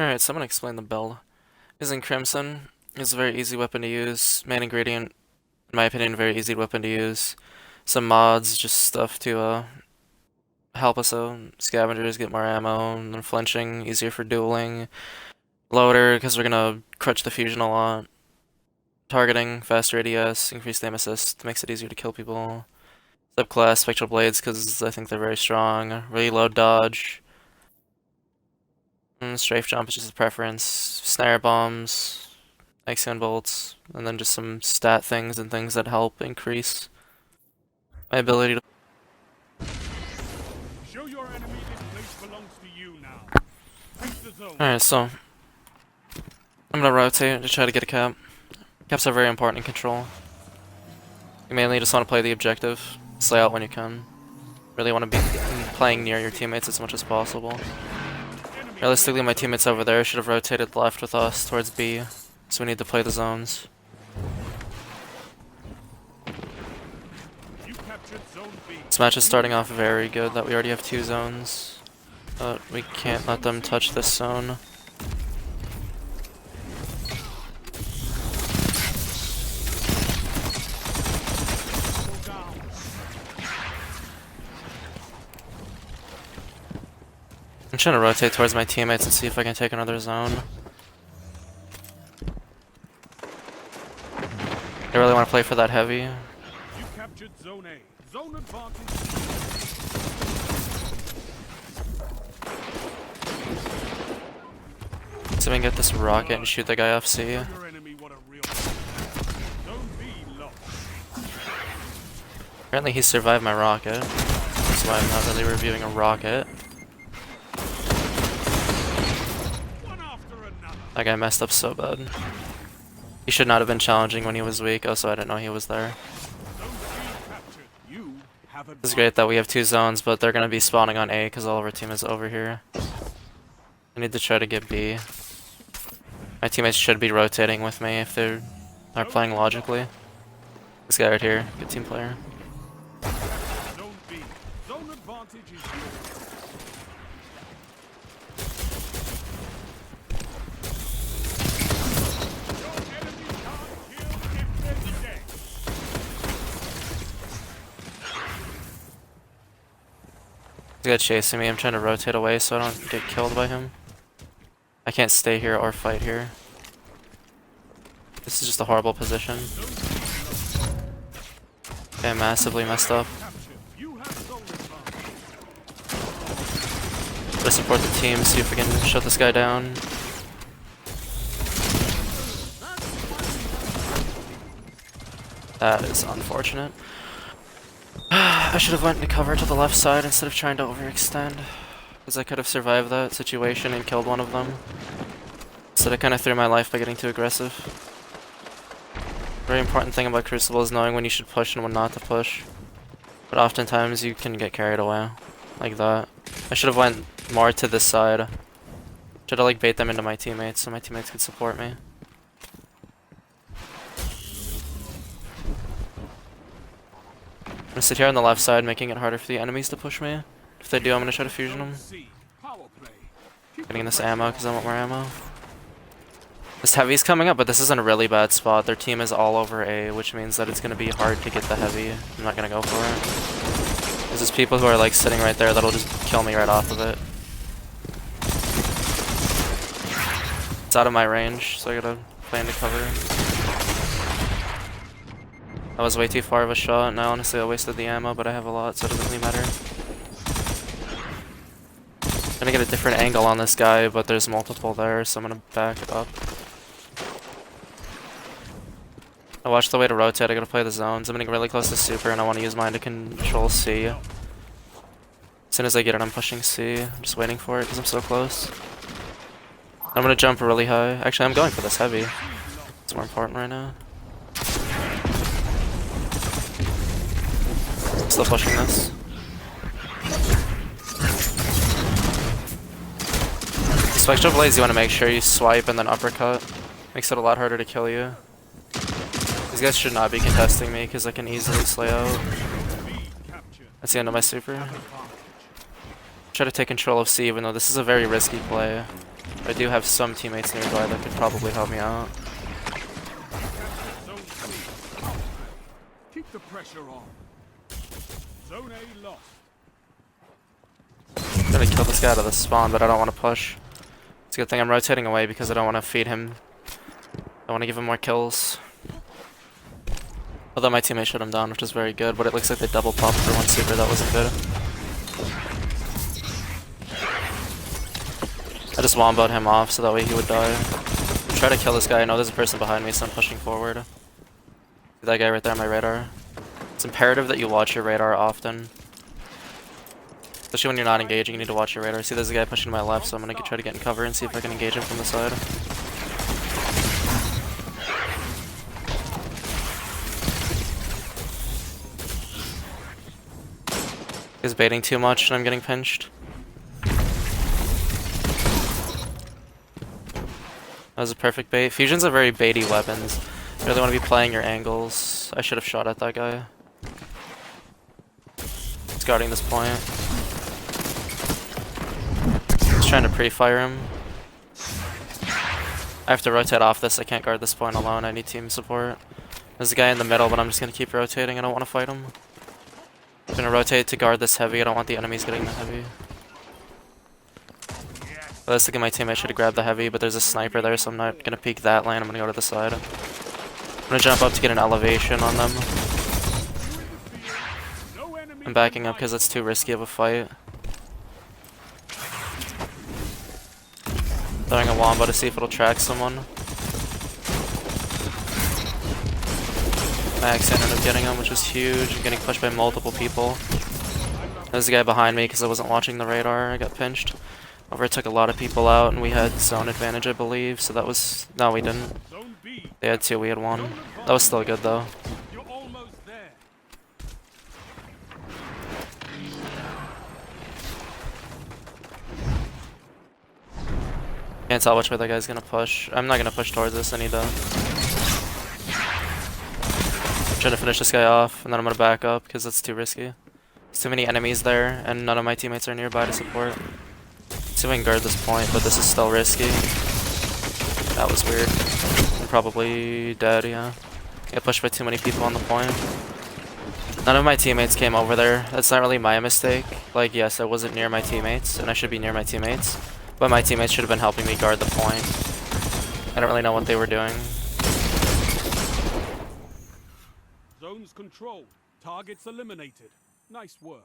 Alright, so I'm gonna explain the build. Using Crimson is a very easy weapon to use. Main ingredient, in my opinion, a very easy weapon to use. Some mods, just stuff to help us out. Scavengers get more ammo, and then flinching, easier for dueling. Loader, because we're gonna crutch the fusion a lot. Targeting, faster ADS, increased aim assist, makes it easier to kill people. Subclass, Spectral Blades, because I think they're very strong. Really low dodge. Strafe Jump is just a preference. Snare Bombs, Ixion Bolts, and then just some stat things and things that help increase my ability to. Show your enemy this place belongs to you now. Take the zone. Alright, so I'm gonna rotate to try to get a cap. Caps are very important in control. You mainly just want to play the objective, slay out when you can. Really want to be playing near your teammates as much as possible. Realistically, my teammates over there should have rotated left with us towards B, so we need to play the zones. You captured zone B. This match is starting off very good that we already have 2 zones, but we can't let them touch this zone. I'm trying to rotate towards my teammates and see if I can take another zone. I really want to play for that heavy. You captured zone A. Zone advantage. So we can get this rocket and shoot the guy off C. Your enemy what a real zone B lost. Apparently he survived my rocket. That's why I'm not really reviewing a rocket. One after another. That guy messed up so bad. He should not have been challenging when he was weak. Also, I didn't know he was there. Zone C captured. You have This is great that we have 2 zones, but they're gonna be spawning on A because all of our team is over here. I need to try to get B. My teammates should be rotating with me if they are playing logically. This guy right here, good team player. Zone B. Zone advantage is yours. Your enemy can't kill if they're dead. This guy chasing me. I'm trying to rotate away so I don't get killed by him. I can't stay here or fight here. This is just a horrible position. Okay, I massively messed up. You have zone advantage. Gotta support the team, see if we can shut this guy down. That is unfortunate. I should have went to cover to the left side instead of trying to overextend. Because I could have survived that situation and killed one of them. Instead I kind of threw my life by getting too aggressive. Very important thing about Crucible is knowing when you should push and when not to push. But oftentimes you can get carried away. Like that. I should have went more to this side. Should have like bait them into my teammates so my teammates could support me. I'm gonna sit here on the left side, making it harder for the enemies to push me. If they do, I'm gonna try to fusion them. C. Power play. Getting this ammo because I want more ammo. This heavy's coming up, but this isn't a really bad spot. Their team is all over A, which means that it's gonna be hard to get the heavy. I'm not gonna go for it. There's just people who are like sitting right there that'll just kill me right off of it. It's out of my range, so I gotta play into cover. That was way too far of a shot. Now honestly I wasted the ammo, but I have a lot, so it doesn't really matter. I'm gonna get a different angle on this guy, but there's multiple there, so I'm gonna back it up. I watch the way to rotate, I gotta play the zones. I'm getting really close to super and I wanna use mine to control C. As soon as I get it, I'm pushing C. I'm just waiting for it because I'm so close. I'm gonna jump really high. Actually, I'm going for this heavy. It's more important right now. Still pushing this. Spectral Blades, you want to make sure you swipe and then uppercut. Makes it a lot harder to kill you. These guys should not be contesting me because I can easily slay out. That's the end of my super. Try to take control of C even though this is a very risky play. I do have some teammates nearby that could probably help me out. Zone C. Keep the pressure on. Zone A lost. I'm gonna kill this guy out of the spawn, but I don't want to push. It's a good thing I'm rotating away because I don't want to feed him. I want to give him more kills. Although my teammate shut him down, which is very good, but it looks like they double popped for one super. That wasn't good. I just womboed him off so that way he would die. Try to kill this guy. I know there's a person behind me, so I'm pushing forward. See that guy right there on my radar? It's imperative that you watch your radar often. Especially when you're not engaging, you need to watch your radar. See, there's a guy pushing to my left, so I'm gonna try to get in cover and see if I can engage him from the side. He's baiting too much and I'm getting pinched. That was a perfect bait. Fusions are very baity weapons. You really want to be playing your angles. I should have shot at that guy. He's guarding this point. He's trying to pre-fire him. I have to rotate off this. I can't guard this point alone. I need team support. There's a guy in the middle, but I'm just going to keep rotating. I don't want to fight him. I'm going to rotate to guard this heavy. I don't want the enemies getting the heavy. I was thinking my teammate should have grabbed the heavy, but there's a sniper there, so I'm not going to peek that lane. I'm going to go to the side. I'm going to jump up to get an elevation on them. I'm backing up because that's too risky of a fight. Throwing a wombo to see if it'll track someone. Max ended up getting him, which was huge. I'm getting pushed by multiple people. There's a guy behind me because I wasn't watching the radar. I got pinched. Overtook a lot of people out, and we had zone advantage, I believe. So that was... No, we didn't. They had 2, we had 1. That was still good, though. You're almost there. Can't tell which way that guy's gonna push. I'm not gonna push towards this. I need to... I'm trying to finish this guy off, and then I'm gonna back up, because that's too risky. There's too many enemies there, and none of my teammates are nearby to support. See if I can guard this point, but this is still risky. That was weird. I'm probably dead, yeah. Got pushed by too many people on the point. None of my teammates came over there. That's not really my mistake. Like, yes, I wasn't near my teammates, and I should be near my teammates. But my teammates should have been helping me guard the point. I don't really know what they were doing. Zones controlled. Targets eliminated. Nice work.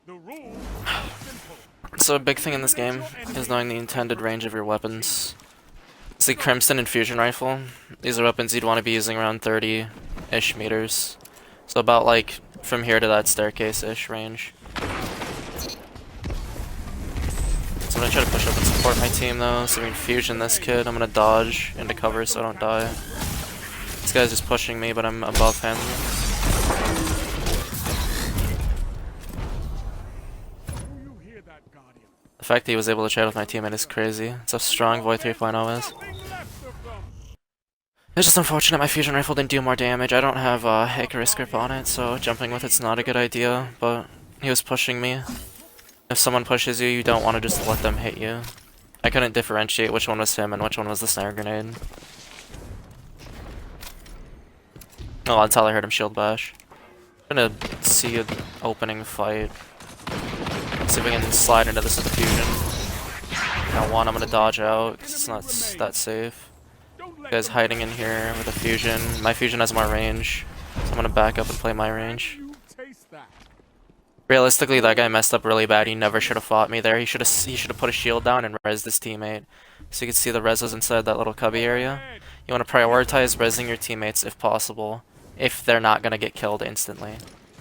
The rules are simple. So a big thing in this game is knowing the intended range of your weapons. See, Crimson and Fusion Rifle, these are weapons you'd want to be using around 30-ish meters. So about like from here to that staircase-ish range. So I'm gonna try to push up and support my team though, so we can fusion this kid. I'm gonna dodge into cover so I don't die. This guy's just pushing me, but I'm above him. The fact that he was able to chat with my teammate is crazy. It's how strong Void 3.0 is. It's just unfortunate my fusion rifle didn't do more damage. I don't have Icarus grip on it, so jumping with it's not a good idea, but he was pushing me. If someone pushes you, you don't want to just let them hit you. I couldn't differentiate which one was him and which one was the snare grenade. Oh, until I heard him shield bash. I'm gonna see an opening fight. See if we can slide into this with the fusion. Now one, I'm gonna dodge out because it's not that safe. You guys hiding in here with a fusion. My fusion has more range, so I'm gonna back up and play my range. Realistically, that guy messed up really bad. He never should have fought me there. He should have put a shield down and rezzed his teammate. So you can see the rezzes inside that little cubby area. You want to prioritize rezzing your teammates if possible, if they're not gonna get killed instantly.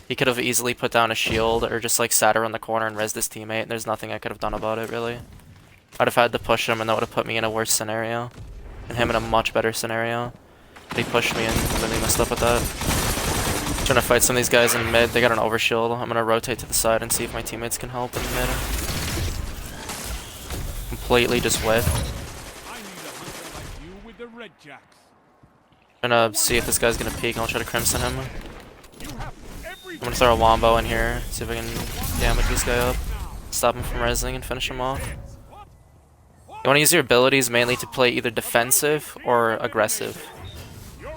He could have easily put down a shield or just like sat around the corner and rezzed his teammate, and there's nothing I could have done about it really. I'd have had to push him and that would have put me in a worse scenario. And him in a much better scenario. But he pushed me and really messed up with that. Trying to fight some of these guys in mid. They got an overshield. I'm gonna rotate to the side and see if my teammates can help in mid. Completely just whiffed. I need a hunter like you with the red jacks. Gonna see if this guy's gonna peek, and I'll try to crimson him. You have every I'm gonna throw a wombo in here, see if I can damage this guy up, stop him from resing, and finish him off. You want to use your abilities mainly to play either defensive or aggressive.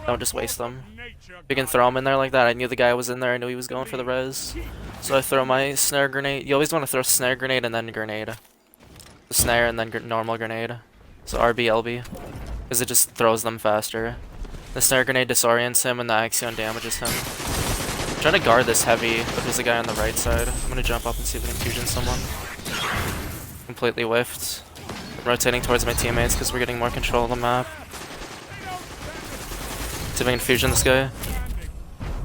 Don't just waste them. If you can throw him in there like that, I knew the guy was in there, I knew he was going for the res. So I throw my snare grenade. You always want to throw snare grenade and then grenade. The snare and then normal grenade. So RB, LB. Because it just throws them faster. The snare grenade disorients him and the Axion damages him. I'm trying to guard this heavy, but there's a guy on the right side. I'm gonna jump up and see if I can fusion someone. Completely whiffed. I'm rotating towards my teammates because we're getting more control of the map. See if I can fusion this guy.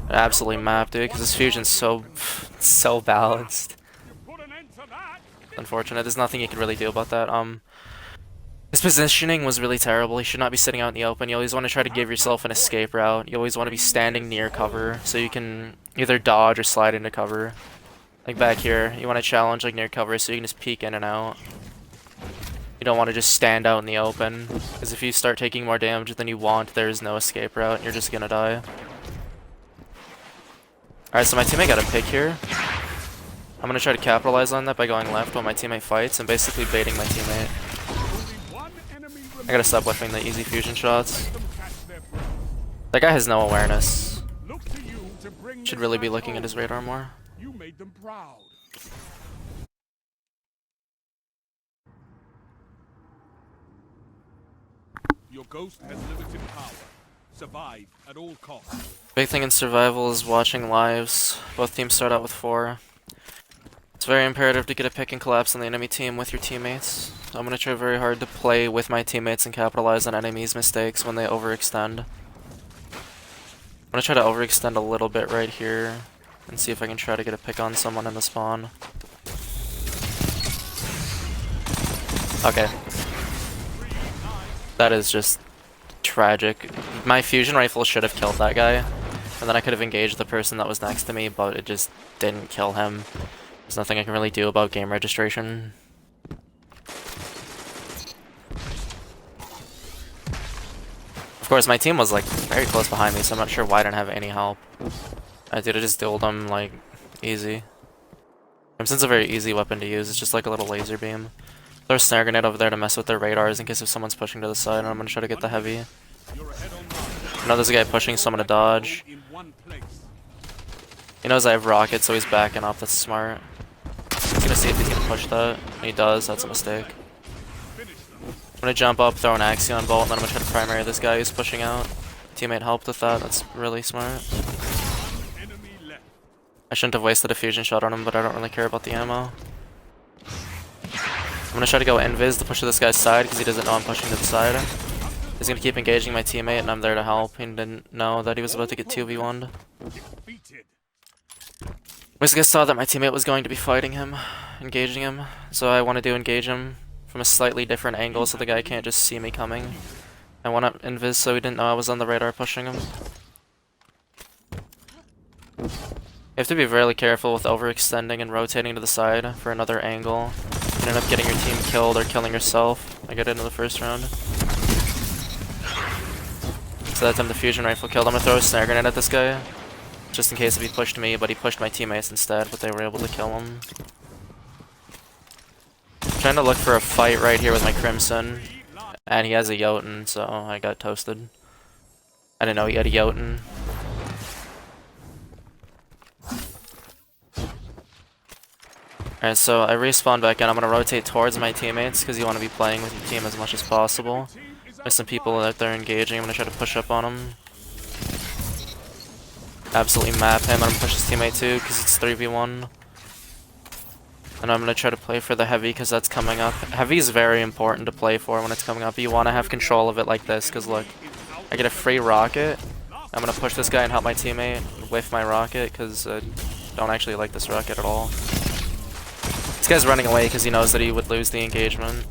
Absolutely map, dude, because this fusion's so balanced. Unfortunate. There's nothing you can really do about that. His positioning was really terrible. He should not be sitting out in the open. You always want to try to give yourself an escape route. You always want to be standing near cover so you can either dodge or slide into cover. Like back here, you want to challenge like near cover so you can just peek in and out. You don't want to just stand out in the open, because if you start taking more damage than you want, there is no escape route and you're just gonna die. Alright, so my teammate got a pick here. I'm gonna try to capitalize on that by going left while my teammate fights and basically baiting my teammate. I gotta stop whiffing the easy fusion shots. That guy has no awareness. Should really be looking at his radar more. You made them proud. Your ghost has limited power. Survive at all costs. Big thing in survival is watching lives. Both teams start out with 4. It's very imperative to get a pick and collapse on the enemy team with your teammates. I'm gonna try very hard to play with my teammates and capitalize on enemies' mistakes when they overextend. I'm gonna try to overextend a little bit right here and see if I can try to get a pick on someone in the spawn. Okay. That is just tragic. My fusion rifle should have killed that guy, and then I could have engaged the person that was next to me, but it just didn't kill him. There's nothing I can really do about game registration. Of course, my team was like very close behind me, so I'm not sure why I didn't have any help. I just dueled them like easy. Crimson's a very easy weapon to use. It's just like a little laser beam. Throw a snare grenade over there to mess with their radars in case if someone's pushing to the side, and I'm gonna try to get the heavy. I know there's a guy pushing, so I'm gonna dodge. He knows I have rockets, so he's backing up. That's smart. He's gonna see if he's gonna push that. He does. That's a mistake. I'm gonna jump up, throw an Axion bolt, and then I'm gonna try to primary this guy who's pushing out. Teammate helped with that. That's really smart. I shouldn't have wasted a fusion shot on him, but I don't really care about the ammo. I'm gonna try to go invis to push to this guy's side because he doesn't know I'm pushing to the side. He's gonna keep engaging my teammate and I'm there to help. He didn't know that he was about to get 2v1'd. This guy saw that my teammate was going to be fighting him, engaging him, so I wanted to engage him from a slightly different angle so the guy can't just see me coming. I went up invis so he didn't know I was on the radar pushing him. You have to be really careful with overextending and rotating to the side for another angle. You end up getting your team killed or killing yourself. I got into the first round. So that time the fusion rifle killed. I'm gonna throw a snare grenade at this guy. Just in case if he pushed me, but he pushed my teammates instead, but they were able to kill him. I'm trying to look for a fight right here with my Crimson. And he has a Jotun, so I got toasted. I didn't know he had a Jotun. Alright, so I respawn back in. I'm gonna rotate towards my teammates because you want to be playing with your team as much as possible. There's some people that they're engaging. I'm gonna try to push up on them. Absolutely map him. I'm gonna push his teammate too because it's 3v1. And I'm gonna try to play for the heavy because that's coming up. Heavy is very important to play for when it's coming up. You want to have control of it like this because look, I get a free rocket. I'm gonna push this guy and help my teammate with my rocket because I don't actually like this rocket at all. This guy's running away because he knows that he would lose the engagement.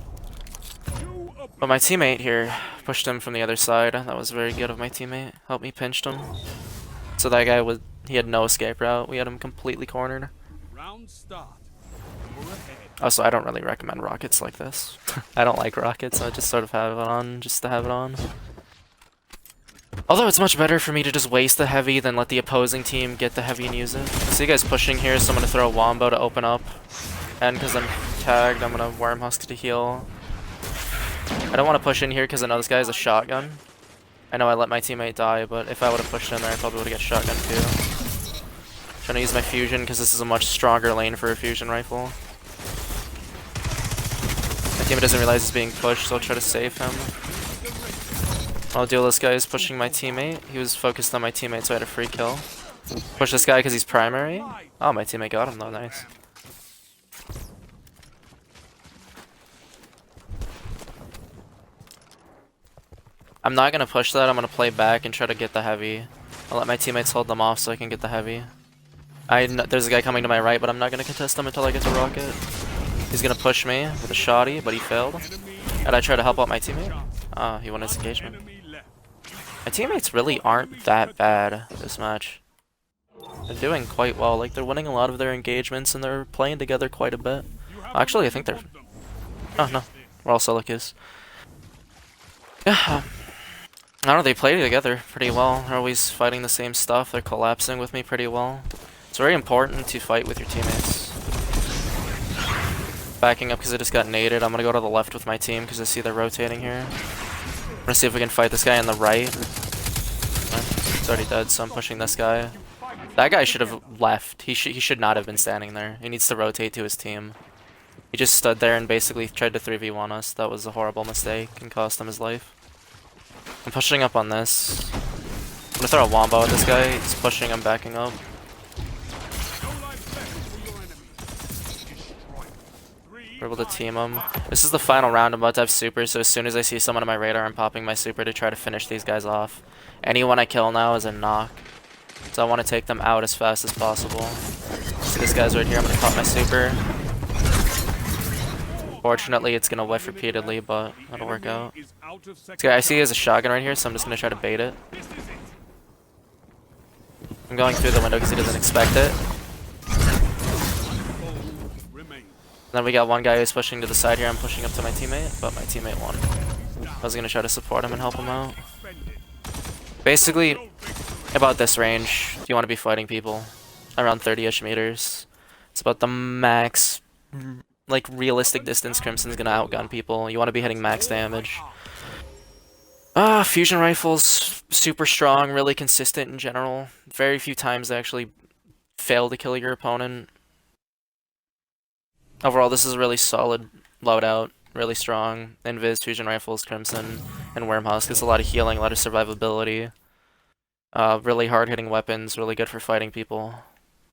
But my teammate here pushed him from the other side. That was very good of my teammate. Helped me pinched him. So that guy he had no escape route. We had him completely cornered. Also, I don't really recommend rockets like this. I don't like rockets. I just sort of have it on just to have it on. Although it's much better for me to just waste the heavy than let the opposing team get the heavy and use it. See you guys pushing here, so I'm gonna throw a wombo to open up. And because I'm tagged, I'm gonna worm husk to heal. I don't want to push in here because I know this guy has a shotgun. I know I let my teammate die, but if I would have pushed in there, I probably would have got shotgun too. Trying to use my fusion because this is a much stronger lane for a fusion rifle. My teammate doesn't realize he's being pushed, so I'll try to save him. I'll deal this guy is pushing my teammate. He was focused on my teammate, so I had a free kill. Push this guy because he's primary. Oh, my teammate got him though, nice. I'm not gonna push that, I'm gonna play back and try to get the heavy. I'll let my teammates hold them off so I can get the heavy. There's a guy coming to my right, but I'm not gonna contest him until I get to rocket. He's gonna push me with a shotty, but he failed. And I try to help out my teammate. Ah, he won his engagement. My teammates really aren't that bad this match. They're doing quite well. Like, they're winning a lot of their engagements and they're playing together quite a bit. Actually, I think they're... Oh, no. We're all solo queues. Yeah. I don't know, they play together pretty well. They're always fighting the same stuff. They're collapsing with me pretty well. It's very important to fight with your teammates. Backing up because I just got naded. I'm gonna go to the left with my team because I see they're rotating here. I'm gonna see if we can fight this guy on the right. He's already dead, so I'm pushing this guy. That guy should have left. He should not have been standing there. He needs to rotate to his team. He just stood there and basically tried to 3v1 us. That was a horrible mistake and cost him his life. I'm pushing up on this. I'm gonna throw a wombo at this guy. He's pushing, I'm backing up. We're able to team him. This is the final round. I'm about to have super, so as soon as I see someone on my radar, I'm popping my super to try to finish these guys off. Anyone I kill now is a knock. So I want to take them out as fast as possible. See this guy's right here, I'm gonna pop my super. Fortunately, it's gonna whiff repeatedly, but that'll work out. This guy I see has a shotgun right here, so I'm just gonna try to bait it. I'm going through the window because he doesn't expect it. Then we got one guy who's pushing to the side here. I'm pushing up to my teammate, but my teammate won. I was gonna try to support him and help him out. Basically, about this range, you want to be fighting people around 30-ish meters. It's about the max, like, realistic distance Crimson's gonna outgun people. You want to be hitting max damage. Fusion rifles, super strong, really consistent in general. Very few times they actually fail to kill your opponent. Overall, this is a really solid loadout, really strong. Invis, fusion rifles, Crimson, and Wormhusk. It's a lot of healing, a lot of survivability. Really hard-hitting weapons, really good for fighting people.